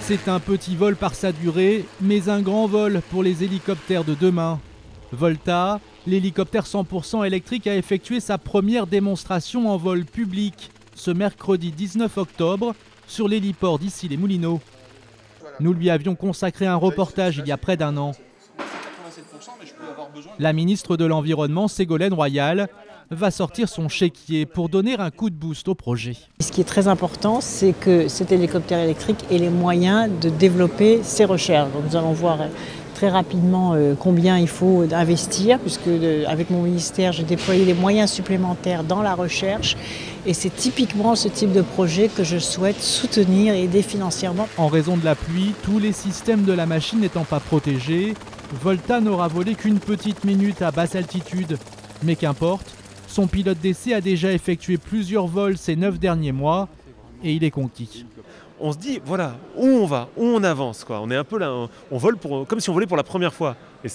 C'est un petit vol par sa durée, mais un grand vol pour les hélicoptères de demain. Volta, l'hélicoptère 100% électrique, a effectué sa première démonstration en vol public ce mercredi 19 octobre sur l'héliport d'Issy-les-Moulineaux. Nous lui avions consacré un reportage il y a près d'un an. La ministre de l'Environnement, Ségolène Royal, va sortir son chéquier pour donner un coup de boost au projet. Ce qui est très important, c'est que cet hélicoptère électrique ait les moyens de développer ses recherches. Donc nous allons voir très rapidement combien il faut investir, puisque avec mon ministère, j'ai déployé des moyens supplémentaires dans la recherche. Et c'est typiquement ce type de projet que je souhaite soutenir et aider financièrement. En raison de la pluie, tous les systèmes de la machine n'étant pas protégés, Volta n'aura volé qu'une petite minute à basse altitude. Mais qu'importe, son pilote d'essai a déjà effectué plusieurs vols ces 9 derniers mois et il est conquis. On se dit, voilà, où on va, où on avance, quoi. On est un peu là, on vole comme si on volait pour la première fois. Et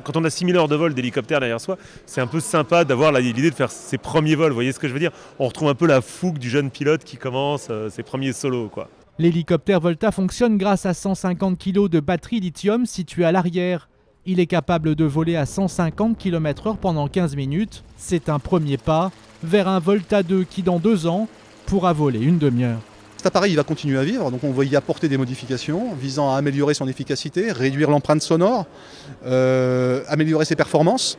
quand on a 6000 heures de vol d'hélicoptère derrière soi, c'est un peu sympa d'avoir l'idée de faire ses premiers vols. Vous voyez ce que je veux dire? On retrouve un peu la fougue du jeune pilote qui commence ses premiers solos, quoi. L'hélicoptère Volta fonctionne grâce à 150 kg de batterie lithium située à l'arrière. Il est capable de voler à 150 km/h pendant 15 minutes. C'est un premier pas vers un Volta 2 qui, dans 2 ans, pourra voler une demi-heure. Cet appareil il va continuer à vivre, donc on va y apporter des modifications visant à améliorer son efficacité, réduire l'empreinte sonore, améliorer ses performances,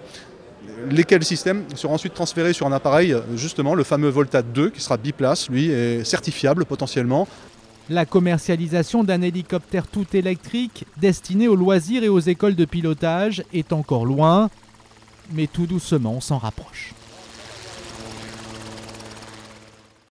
lesquels systèmes seront ensuite transférés sur un appareil, justement le fameux Volta 2 qui sera biplace, lui, est certifiable potentiellement. La commercialisation d'un hélicoptère tout électrique destiné aux loisirs et aux écoles de pilotage est encore loin, mais tout doucement on s'en rapproche.